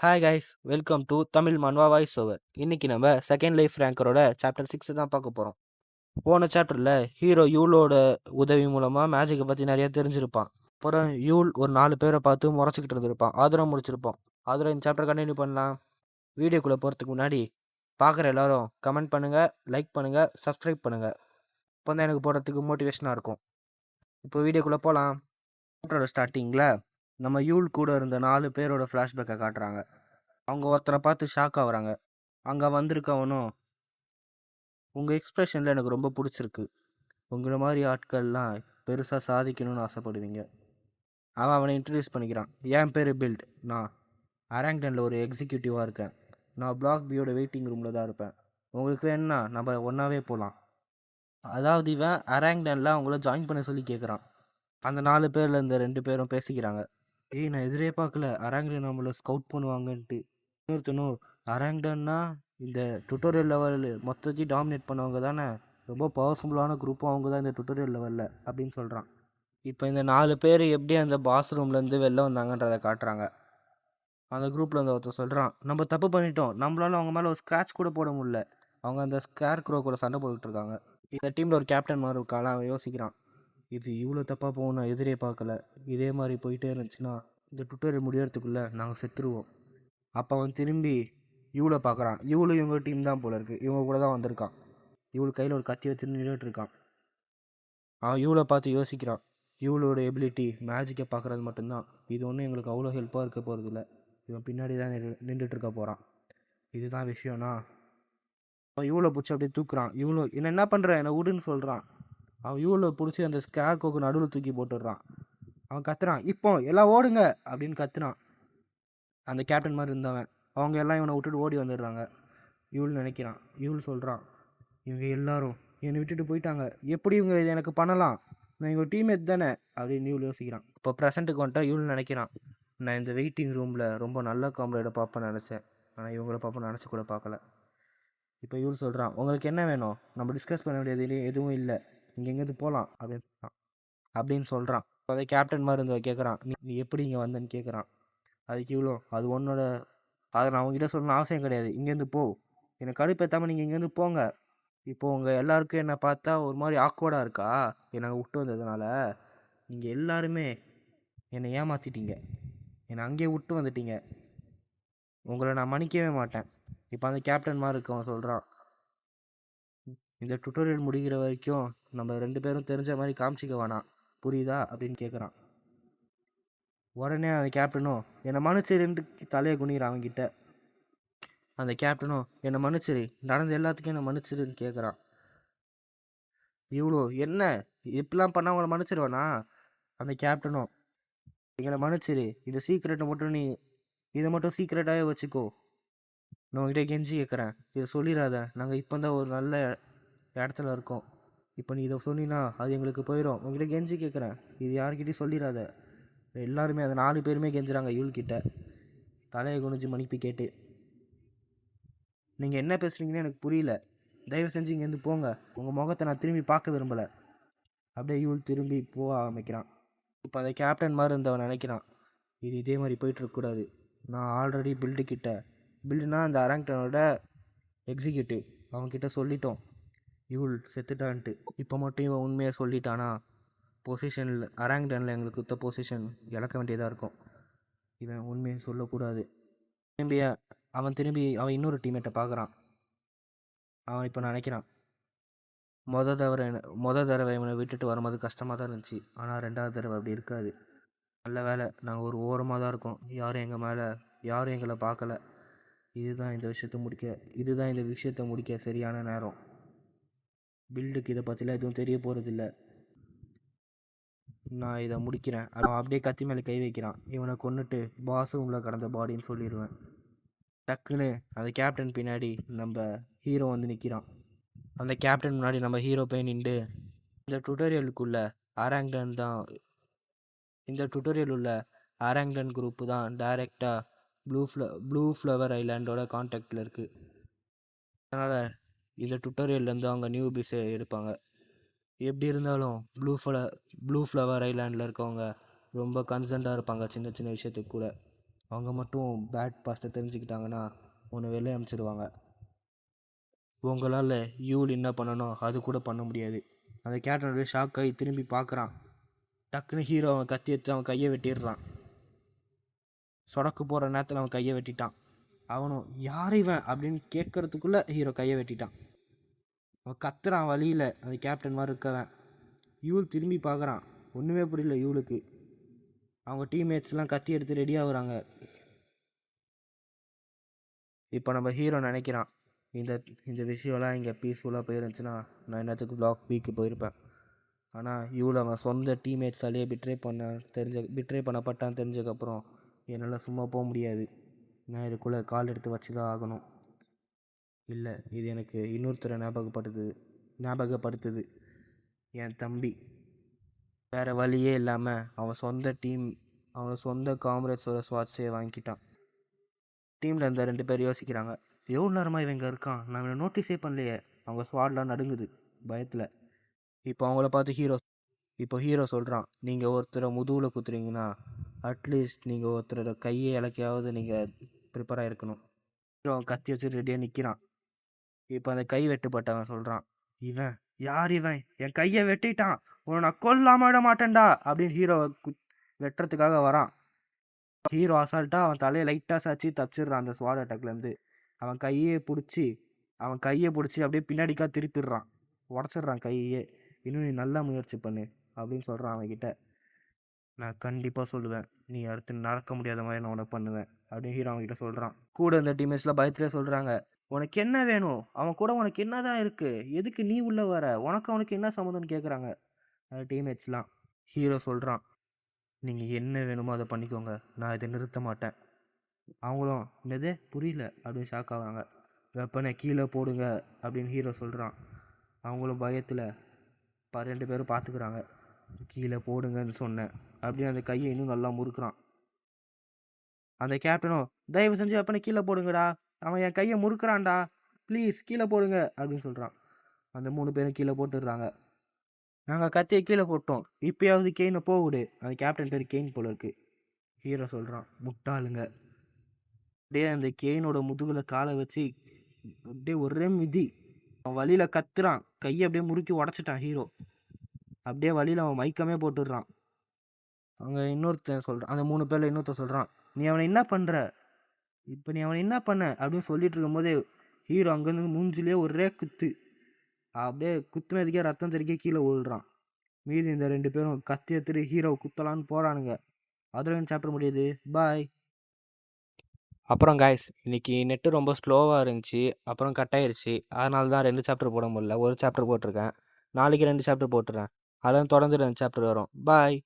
Hi guys, welcome to Tamil மன்வா voice over. இன்னைக்கு நம்ம செகண்ட் லைஃப் ரேங்கரோட சாப்டர் 6 தான் பார்க்க போகிறோம். போன சாப்டரில் ஹீரோ யூலோட உதவி மூலமாக மேஜிக்கை பற்றி நிறைய தெரிஞ்சிருப்பான். அப்புறம் யூல் ஒரு 4 பேரை பார்த்து முறைச்சிக்கிட்டு இருந்திருப்பான். ஆதரவு முடிச்சிருப்பான். ஆதரவு இந்த சாப்டர் கண்டினியூ பண்ணலாம். வீடியோக்குள்ளே போகிறதுக்கு முன்னாடி பார்க்குற எல்லாரும் கமெண்ட் பண்ணுங்கள், லைக் பண்ணுங்கள், சப்ஸ்கிரைப் பண்ணுங்கள். இப்போ தான் எனக்கு போடுறதுக்கு மோட்டிவேஷனாக இருக்கும். இப்போ வீடியோக்குள்ளே போகலாம். சாப்டரோட ஸ்டார்டிங்கில் நம்ம யூல் கூட இருந்த 4 பேரோட ஃப்ளாஷ்பேக்கை காட்டுறாங்க. அவங்க ஒருத்தரை பார்த்து ஷாக் ஆகுறாங்க. அங்கே வந்திருக்கவனும், உங்கள் எக்ஸ்ப்ரெஷனில் எனக்கு ரொம்ப பிடிச்சிருக்கு. உங்களை மாதிரி ஆட்கள்லாம் பெருசாக சாதிக்கணும்னு ஆசைப்படுவீங்க. அவனை இன்ட்ரடியூஸ் பண்ணிக்கிறான். என் பேர் பில்ட். நான் அரங்டனில் ஒரு எக்ஸிக்யூட்டிவாக இருக்கேன். நான் பிளாக் பியோட வெயிட்டிங் ரூமில் தான் இருப்பேன். உங்களுக்கு வேணும்னா நம்ம ஒன்றாவே போகலாம். அதாவது இவன் அரங்டனில் அவங்கள ஜாயின் பண்ண சொல்லி கேட்குறான். அந்த 4 பேரில் இந்த 2 பேரும் பேசிக்கிறாங்க. நான் எதிரே பார்க்கல அரங்டன் நம்மளை ஸ்கவுட் பண்ணுவாங்கன்ட்டு. இன்னொருத்தனும், அரங்டன்னா இந்த டுட்டோரியல் லெவல் மொத்தத்தையும் டாமினேட் பண்ணவங்க தானே, ரொம்ப பவர்ஃபுல்லான குரூப்பும் அவங்க தான் இந்த டுட்டோரியல் லெவலில் அப்படின்னு சொல்கிறான். இப்போ இந்த 4 பேர் எப்படி அந்த பாஸ் ரூம்லேருந்து வெளில வந்தாங்கன்றதை காட்டுறாங்க. அந்த குரூப்பில் வந்து ஒருத்தர் சொல்கிறான், நம்ம தப்பு பண்ணிட்டோம், நம்மளால அவங்க மேலே ஒரு ஸ்க்ராட்ச் கூட போட முடியல. அவங்க அந்த ஸ்கேர் க்ரோ கூட சண்டை போட்டுட்டு இருக்காங்க. இந்த டீமில் ஒரு கேப்டன் மாதிரி இருக்கான். அவன் யோசிக்கிறான், இது இவ்வளோ தப்பாக போகும் நான் எதிரே பார்க்கல. இதே மாதிரி போயிட்டே இருந்துச்சுன்னா இந்த டுட்டோரியல் முடியறதுக்குள்ளே நாங்கள் செத்துருவோம். அப்போ அவன் திரும்பி இவளை பார்க்குறான். இவளும் இவங்க டீம் தான் போல இருக்குது. இவங்க கூட தான் வந்திருக்கான். இவளுக்கு கையில் ஒரு கத்தி வச்சு நின்றுட்டு இருக்கான். அவன் இவளை பார்த்து யோசிக்கிறான். இவளோட எபிலிட்டி மேஜிக்கை பார்க்குறது மட்டும்தான். இது ஒன்றும் எங்களுக்கு அவ்வளோ ஹெல்ப்பாக இருக்க போகிறது இல்லை. இவன் பின்னாடி தான் நின்றுட்டு இருக்க போகிறான். இதுதான் விஷயம்னா அவன் இவளை பிடிச்சி அப்படியே தூக்குறான். இவ்வளோ என்ன பண்ணுற, என்னை விடுன்னு சொல்கிறான். அவன் இவளை பிடிச்சி அந்த ஸ்கேர் கோக்கு நடுவில் தூக்கி போட்டுடுறான். அவன் கத்துறான், இப்போ எல்லாம் ஓடுங்க அப்படின்னு கத்துறான். அந்த கேப்டன் மாதிரி இருந்தவன். அவங்க எல்லாம் இவனை விட்டுட்டு ஓடி வந்துடுறாங்க. இவள் நினைக்கிறான். இவள் சொல்கிறான், இவங்க எல்லாரும் என்னை விட்டுட்டு போயிட்டாங்க, எப்படி இவங்க இது எனக்கு பண்ணலாம், நான் இவங்க டீம்மேட் தானே அப்படின்னு இவள் யோசிக்கிறான். இப்போ ப்ரெசண்ட்டுக்கு வந்துட்டா இவள் நினைக்கிறான், நான் இந்த வெயிட்டிங் ரூமில் ரொம்ப நல்ல காம்ரேடை பார்ப்பேன் நினச்சேன், ஆனால் இவங்கள பார்ப்பேன் நினச்சி கூட பார்க்கல. இப்போ இவள் சொல்கிறான், உங்களுக்கு என்ன வேணும், நம்ம டிஸ்கஸ் பண்ண வேண்டியது எதுவும் இல்லை, நீங்கள் எங்கேருந்து போகலாம் அப்படின்னு சொல்கிறான். அதை கேப்டன் மாதிரி இருந்தவ கேட்குறான், நீ எப்படி இங்கே வந்தேன்னு கேட்குறான். அதுக்கு இவ்வளோ, அது உன்னோட, அதை நான் அவங்ககிட்ட சொல்லணும்னு அவசியம் கிடையாது, இங்கேருந்து போ, எனக்கு கடுப்பேற்றாமல் நீங்கள் இங்கேருந்து போங்க. இப்போ உங்கள் எல்லாருக்கும் என்னை பார்த்தா ஒரு மாதிரி ஆக்வர்டாக இருக்கா என்னை விட்டு வந்ததுனால? நீங்கள் எல்லாருமே என்னை ஏமாற்றிட்டீங்க, என்னை அங்கேயே விட்டு வந்துட்டீங்க, உங்களை நான் மன்னிக்கவே மாட்டேன். இப்போ அந்த கேப்டன் மாதிரி இருக்கவன் சொல்கிறான், இந்த டுட்டோரியல் முடிகிற வரைக்கும் நம்ம 2 பேரும் தெரிஞ்ச மாதிரி காமிச்சிக்க வேணாம், புரியுதா அப்படின்னு கேட்குறான். உடனே அந்த கேப்டனும், என்னை மன்னிச்சிருன்னு தலையை குனிகிறான் அவன்கிட்ட. அந்த கேப்டனும், என்னை மன்னிச்சிரு, நடந்த எல்லாத்துக்கும் என்னை மன்னிச்சிருன்னு கேட்குறான். இவ்வளோ என்ன இப்படிலாம் பண்ணால் அவங்கள மன்னிச்சிருவானா? அந்த கேப்டனும், எங்களை மன்னிச்சிரு, இந்த சீக்ரெட்டை மட்டும் நீ இதை மட்டும் சீக்ரெட்டாகவே வச்சுக்கோ, நான் உங்ககிட்ட கெஞ்சி கேட்குறேன், இதை சொல்லிடாத, நாங்கள் இப்போ தான் ஒரு நல்ல இடத்துல இருக்கோம், இப்போ நீ இதை சொன்னினா அது எங்களுக்கு போயிடும், உங்ககிட்ட கெஞ்சி கேட்குறேன், இது யார்கிட்டையும் சொல்லிடாத. எல்லாருமே அந்த 4 பேருமே கெஞ்சுறாங்க இவள்கிட்ட, தலையை குனிஞ்சு மன்னிப்பு கேட்டு. நீங்கள் என்ன பேசுகிறீங்கன்னு எனக்கு புரியல, தயவு செஞ்சு இங்கேருந்து போங்க, உங்கள் முகத்தை நான் திரும்பி பார்க்க விரும்பலை. அப்படியே இவள் திரும்பி போக ஆரம்பிக்கிறான். இப்போ அந்த கேப்டன் மாதிரி இருந்தவன் நினைக்கிறான், இது இதே மாதிரி போயிட்டுருக்கக்கூடாது, நான் ஆல்ரெடி பில்டுனா அந்த அரங்டனோட எக்ஸிக்யூட்டிவ், அவன்கிட்ட சொல்லிட்டோம் இவள் செத்துட்டான்ட்டு. இப்போ மட்டும் இவன் உண்மையை சொல்லிட்டானா பொசிஷனில் அரங்டனில் எங்களுக்கு குத்த பொசிஷன் இழக்க வேண்டியதாக இருக்கும். இவன் உண்மையை சொல்லக்கூடாது. அவன் இன்னொரு டீம்மேட்டை பார்க்குறான். அவன் இப்போ நினைக்கிறான், மொதல் தடவை இவனை விட்டுட்டு வரும்போது கஷ்டமாக தான் இருந்துச்சு, ஆனால் 2வது தடவை அப்படி இருக்காது. நல்ல வேலை நாங்கள் ஒரு ஓரமாக தான் இருக்கோம், யாரும் எங்களை பார்க்கல. இதுதான் இந்த விஷயத்தை முடிக்க சரியான நேரம். பில்டுக்கு இதை பற்றிலாம் எதுவும் தெரிய போகிறதில்ல, நான் இதை முடிக்கிறேன். அவன் அப்படியே கத்தி மேலே கை வைக்கிறான். இவனை கொன்னுட்டு பாஸ் ரூமில் கடந்த பாடின்னு சொல்லிடுவேன். டக்குன்னு அந்த கேப்டன் பின்னாடி நம்ம ஹீரோ வந்து நிற்கிறான். அந்த கேப்டன் முன்னாடி நம்ம ஹீரோ போய் நின்று, இந்த டுட்டோரியல் உள்ள அரங்டன் குரூப்பு தான் டைரெக்டாக ப்ளூ ஃப்ளவர் ஐலாண்டோட கான்டாக்டில் இருக்குது. அதனால் இந்த டுட்டோரியல்லேருந்து அவங்க நியூபிஸை எடுப்பாங்க. எப்படி இருந்தாலும் ப்ளூ ஃப்ளவர் ஐலாண்டில் இருக்கவங்க ரொம்ப கன்சர்ன்டாக இருப்பாங்க சின்ன சின்ன விஷயத்துக்கு கூட. அவங்க மட்டும் பேட் பாஸ்ட்டை தெரிஞ்சுக்கிட்டாங்கன்னா உன்னை வெளியே அனுப்பிச்சிடுவாங்க. உங்களால் யூல் என்ன பண்ணணும் அது கூட பண்ண முடியாது. அந்த கேப்டன் ஷாக் ஆகி திரும்பி பார்க்குறான். டக்குன்னு ஹீரோ அவன் கத்தி எடுத்து அவன் கையை வெட்டிடுறான். சொடக்கு போகிற நேரத்தில் அவன் கையை வெட்டிட்டான். அவனும் யார் இவன் அப்படின்னு கேட்கறதுக்குள்ளே ஹீரோ கையை வெட்டிட்டான். அவன் கத்துறான் வழியில் அந்த கேப்டன் மாதிரி இருக்கவன். யூல் திரும்பி பார்க்குறான். ஒன்றுமே புரியல யூலுக்கு. அவங்க டீம்மேட்ஸ்லாம் கத்தி எடுத்து ரெடி ஆகுறாங்க. இப்போ நம்ம ஹீரோ நினைக்கிறான், இந்த விஷயம்லாம் இங்கே பீஸ்ஃபுல்லாக போயிருந்துச்சுன்னா நான் என்னத்துக்கு பிளாக் பிக்கு போயிருப்பேன். ஆனால் யூல் அவன் சொந்த டீம்மேட்ஸாலேயே பிட்ரே பண்ணப்பட்டான்னு தெரிஞ்சதுக்கப்புறம் என்னால் சும்மா போக முடியாது. நான் இதுக்குள்ளே கால் எடுத்து வச்சு தான் ஆகணும். இல்லை, இது எனக்கு இன்னொருத்தரை ஞாபகப்படுத்துது. என் தம்பி. வேறு வழியே இல்லாமல் அவன் சொந்த காம்ரேட்ஸோட ஸ்வாட்ஸே வாங்கிக்கிட்டான். டீமில் இருந்த 2 பேர் யோசிக்கிறாங்க, எவ்வளோ நேரமாக இவங்க இருக்கான், நான் இவனை நோட்டீஸே பண்ணலையே. அவங்க ஸ்வாட்லாம் நடுங்குது பயத்தில். இப்போ ஹீரோ சொல்கிறான், நீங்கள் ஒருத்தரை முதுகில் குத்துறீங்கன்னா அட்லீஸ்ட் நீங்கள் ஒருத்தரோட கையை இலக்கையாவது நீங்கள் ப்ரிப்பேராக இருக்கணும். ஹீரோ கத்தி வச்சு ரெடியாக நிற்கிறான். இப்போ அந்த கை வெட்டுப்பட்டவன் சொல்கிறான், இவன் யார் இவன், என் கையை வெட்டிட்டான், உன்னை நான் கொல்லாம விட மாட்டேன்டா அப்படின்னு ஹீரோவை வெட்டுறதுக்காக வரான். ஹீரோ அசால்ட்டாக அவன் தலையை லைட்டாக சாச்சு தப்பிச்சிடுறான் அந்த ஸ்வாட் அட்டாக்லேருந்து. அவன் கையை பிடிச்சி அப்படியே பின்னாடிக்காக திருப்பிடுறான், உடச்சிட்றான் கையே. இன்னும் நீ நல்லா முயற்சி பண்ணு அப்படின்னு சொல்கிறான் அவன்கிட்ட. நான் கண்டிப்பாக சொல்லுவேன், நீ அடுத்து நடக்க முடியாத மாதிரி நான் உனக்கு பண்ணுவேன் அப்படின்னு ஹீரோ அவன்கிட்ட சொல்கிறான். கூட இந்த டீம்மேட்ஸ்லாம் பயத்திலே சொல்கிறாங்க, உனக்கு என்ன வேணும், அவன் கூட உனக்கு என்ன தான் இருக்குது, எதுக்கு நீ உள்ளே வர, அவனுக்கு என்ன சம்மந்தம்னு கேட்குறாங்க டீம்மேட்ஸ்லாம். ஹீரோ சொல்கிறான், நீங்கள் என்ன வேணுமோ அதை பண்ணிக்கோங்க, நான் இதை நிறுத்த மாட்டேன். அவங்களும் என்னது புரியல அப்படின்னு ஷாக் ஆகுறாங்க. வெப்பனை கீழே போடுங்க அப்படின்னு ஹீரோ சொல்கிறான். அவங்களும் பயத்தில் 2 பேரும் பார்த்துக்கிறாங்க. கீழே போடுங்கன்னு சொன்னேன் அப்படின்னு அந்த கையை இன்னும் நல்லா முறுக்குறான். அந்த கேப்டனும், தயவு செஞ்சு வெப்பனை கீழே போடுங்கடா, அவன் என் கையை முறுக்குறான்டா, ப்ளீஸ் கீழே போடுங்க அப்படின்னு சொல்கிறான். அந்த 3 பேரும் கீழே போட்டுடுறாங்க. நாங்கள் கத்தியை கீழே போட்டோம், இப்போயாவது கெயினை போவிடு. அந்த கேப்டன் பேர் கெயின் போல இருக்கு. ஹீரோ சொல்கிறான், முட்டாளுங்க. அப்படியே அந்த கெயினோட முதுகில் காலை வச்சு அப்படியே ஒரே மிதி. அவன் வழியில் கத்துறான், கையை அப்படியே முறுக்கி உடச்சிட்டான் ஹீரோ. அப்படியே வழியில் அவன் மைக்கமே போட்டுடுறான். அவங்க இன்னொருத்தன் சொல்கிறான், அந்த 3 பேரில் இன்னொருத்தன் சொல்கிறான், நீ அவனை என்ன பண்ணுற, இப்போ நீ அவனை என்ன பண்ண அப்படின்னு சொல்லிட்டு இருக்கும்போதே ஹீரோ அங்கேருந்து மூஞ்சிலே ஒரே குத்து. அப்படியே குத்துனதுக்கே ரத்தம் தெறிக்க கீழே விழுறான். மீதி இந்த 2 பேரும் கத்தி எடுத்துட்டு ஹீரோ குத்தலான்னு போகிறானுங்க. அதோட சாப்டர் முடியுது. பாய். அப்புறம் காய்ஸ், இன்னைக்கு நெட்டு ரொம்ப ஸ்லோவாக இருந்துச்சு, அப்புறம் கட் ஆயிடுச்சு. அதனால தான் 2 சாப்டர் போட முடியல, ஒரு சாப்டர் போட்டிருக்கேன். நாளைக்கு 2 சாப்டர் போட்டுறேன். அதெல்லாம் தொடர்ந்து 2 சாப்டர் வரும். பாய்.